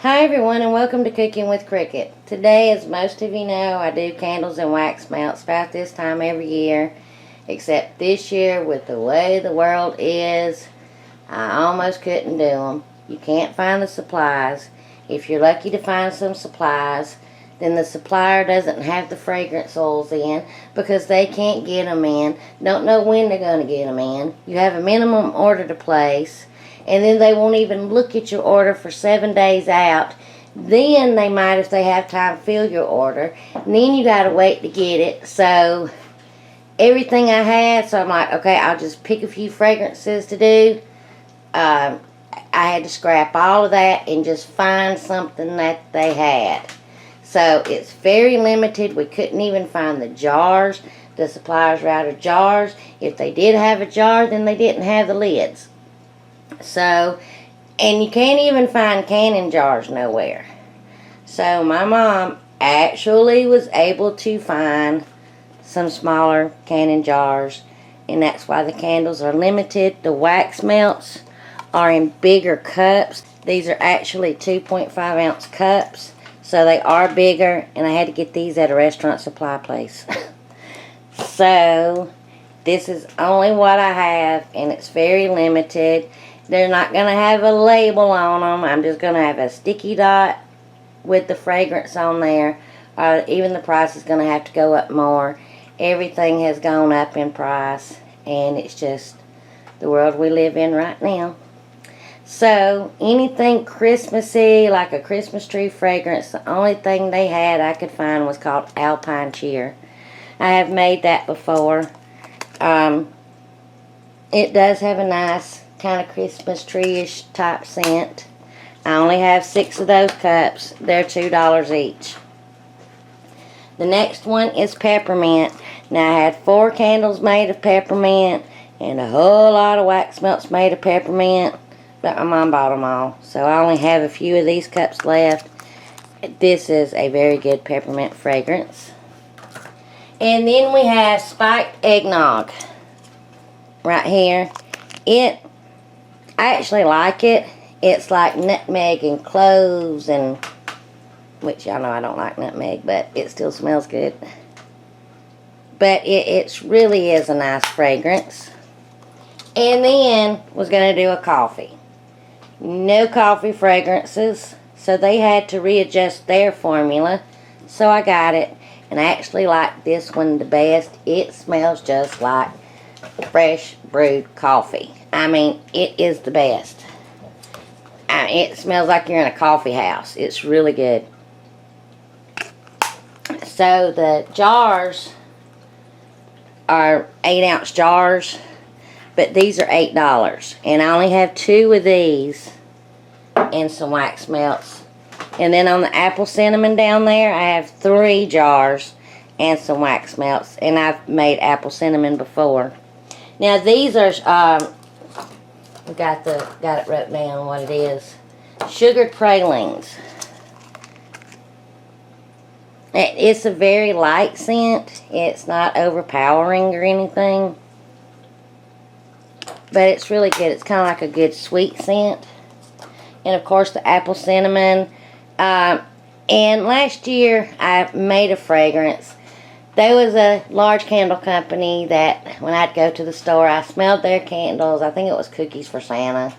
Hi everyone and welcome to Cooking with Cricket. Today, as most of you know, I do candles and wax melts about this time every year. Except this year, with the way the world is, I almost couldn't do them. You can't find the supplies. If you're lucky to find some supplies, then the supplier doesn't have the fragrance oils in because they can't get them in. Don't know when they're going to get them in. You have a minimum order to place. And then they won't even look at your order for 7 days out. Then they might, if they have time, fill your order. And then you got to wait to get it. So everything I had, so I'm like, okay, I'll just pick a few fragrances to do. I had to scrap all of that and just find something that they had. So it's very limited. We couldn't even find the jars. The suppliers were out of jars. If they did have a jar, then they didn't have the lids. So, and you can't even find canning jars nowhere. So my mom actually was able to find some smaller canning jars, and that's why the candles are limited. The wax melts are in bigger cups. These are actually 2.5 ounce cups, so they are bigger, and I had to get these at a restaurant supply place. So this is only what I have, and it's very limited. They're not going to have a label on them. I'm just going to have a sticky dot with the fragrance on there. Even the price is going to have to go up more. Everything has gone up in price, and it's just the world we live in right now. So anything Christmassy, like a Christmas tree fragrance, the only thing they had I could find was called Alpine Cheer. I have made that before. It does have a nice kind of Christmas tree-ish type scent. I only have 6 of those cups. They're $2 each. The next one is Peppermint. Now I had 4 candles made of peppermint and a whole lot of wax melts made of peppermint, but my mom bought them all, so I only have a few of these cups left. This is a very good peppermint fragrance. And then we have spiked eggnog right here. I actually like it. It's like nutmeg and cloves, and which y'all know I don't like nutmeg, but it still smells good. But it really is a nice fragrance. And then was going to do a coffee. No coffee fragrances, so they had to readjust their formula. So I got it, and I actually like this one the best. It smells just like fresh brewed coffee. I mean, it is the best. It smells like you're in a coffee house. It's really good. So the jars are 8 ounce jars, but these are $8. And I only have 2 of these and some wax melts. And then on the apple cinnamon down there, I have 3 jars and some wax melts. And I've made apple cinnamon before. Now these are, got it wrote down what it is. Sugared pralines. It's a very light scent. It's not overpowering or anything. But it's really good. It's kind of like a good sweet scent. And of course the apple cinnamon. And last year I made a fragrance. There was a large candle company that when I'd go to the store, I smelled their candles. I think it was Cookies for Santa.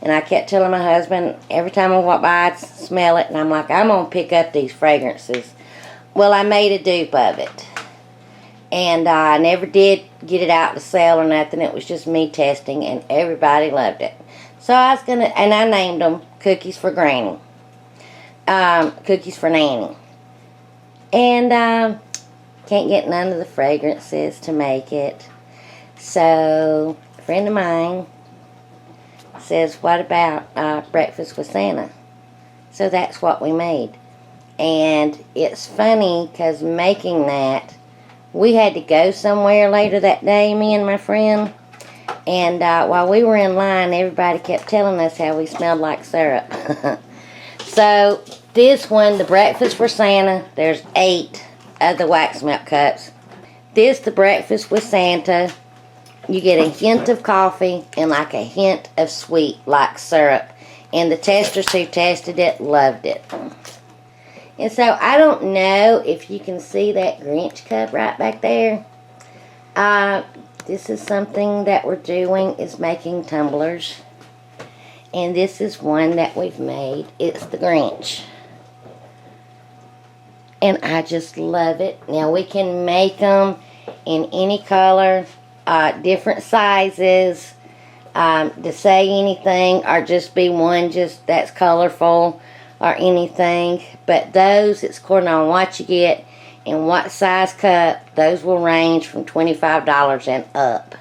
And I kept telling my husband, every time I walk by, I'd smell it. And I'm like, I'm going to pick up these fragrances. Well, I made a dupe of it. And I never did get it out to sell or nothing. It was just me testing, and everybody loved it. So I was going to, and I named them Cookies for Granny. Cookies for Nanny. And can't get none of the fragrances to make it. So a friend of mine says, what about breakfast with Santa? So that's what we made. And it's funny because making that, we had to go somewhere later that day, me and my friend. And while we were in line, everybody kept telling us how we smelled like syrup. So this one, the breakfast for Santa, there's 8 of the wax melt cups. This, the breakfast with Santa, you get a hint of coffee and like a hint of sweet like syrup. And the testers who tested it loved it. And so I don't know if you can see that Grinch cup right back there. This is something that we're doing, is making tumblers. And this is one that we've made. It's the Grinch. And I just love it. Now we can make them in any color, different sizes, to say anything, or just be one just that's colorful or anything. But those, it's according on what you get and what size cup. Those will range from $25 and up.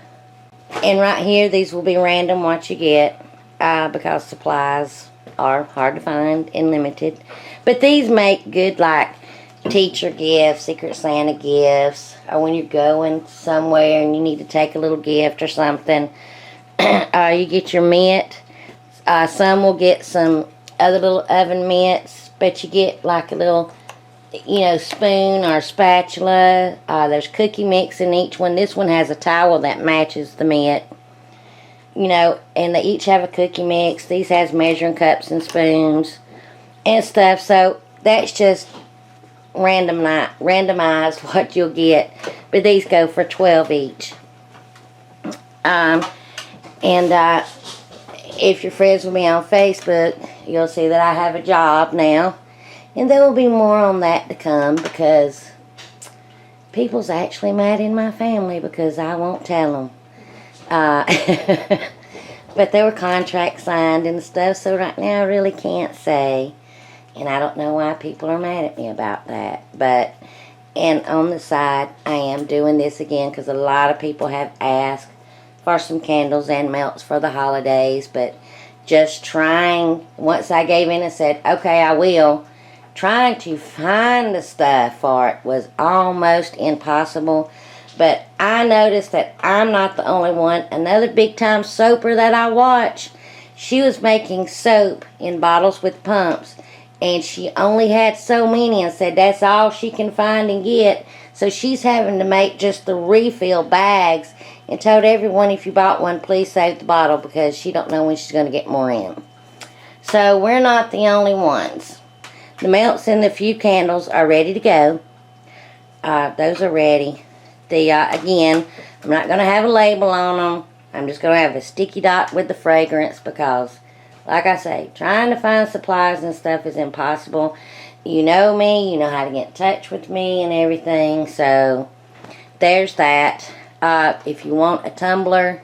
And right here, these will be random what you get, because supplies are hard to find and limited. But these make good, like, teacher gifts, Secret Santa gifts, or when you're going somewhere and you need to take a little gift or something. You get your mint. Some will get some other little oven mitts, but you get like a little, spoon or spatula. There's cookie mix in each one. This one has a towel that matches the mint. And they each have a cookie mix. These has measuring cups and spoons and stuff. So that's just randomized what you'll get. But these go for $12 each. If you're friends with me on Facebook, you'll see that I have a job now. And there will be more on that to come, because people's actually mad in my family because I won't tell them. But there were contracts signed and stuff, so right now I really can't say. And I don't know why people are mad at me about that. And on the side, I am doing this again because a lot of people have asked for some candles and melts for the holidays. But just trying, once I gave in and said, okay, I will, trying to find the stuff for it was almost impossible. But I noticed that I'm not the only one. Another big-time soaper that I watch, she was making soap in bottles with pumps. And she only had so many and said that's all she can find and get. So she's having to make just the refill bags, and told everyone, if you bought one, please save the bottle, because she don't know when she's going to get more in. So we're not the only ones. The melts and the few candles are ready to go. Those are ready. Again, I'm not going to have a label on them. I'm just going to have a sticky dot with the fragrance, because, like I say, trying to find supplies and stuff is impossible. You know me, you know how to get in touch with me and everything, so there's that. If you want a tumbler,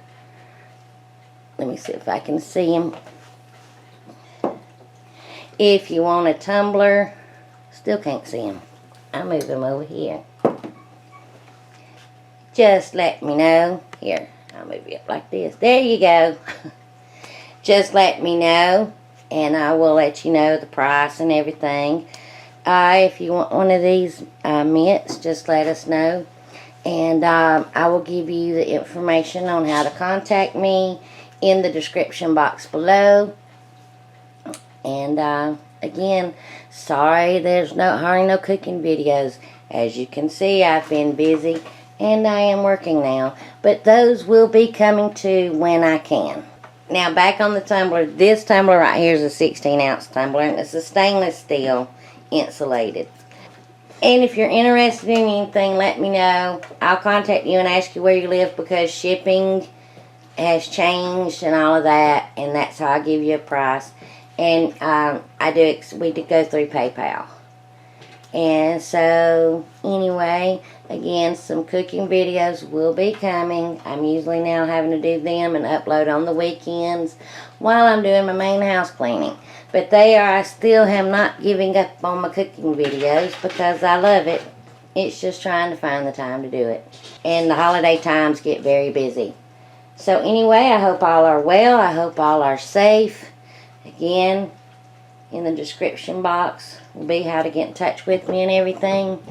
let me see if I can see him. If you want a tumbler, still can't see him. I'll move him over here. Just let me know. Here, I'll move you up like this. There you go. Just let me know, and I will let you know the price and everything. If you want one of these mints, just let us know. And I will give you the information on how to contact me in the description box below. And again, sorry there's hardly no cooking videos. As you can see, I've been busy, and I am working now. But those will be coming too when I can. Now back on the tumbler. This tumbler right here is a 16-ounce tumbler, and it's a stainless steel, insulated. And if you're interested in anything, let me know. I'll contact you and ask you where you live, because shipping has changed and all of that, and that's how I give you a price. And we do go through PayPal. And so anyway, again, some cooking videos will be coming. I'm usually now having to do them and upload on the weekends while I'm doing my main house cleaning. But I still am not giving up on my cooking videos, because I love it. It's just trying to find the time to do it. And the holiday times get very busy. So anyway, I hope all are well. I hope all are safe. Again, in the description box will be how to get in touch with me and everything.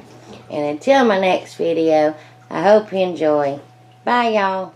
And until my next video, I hope you enjoy. Bye, y'all.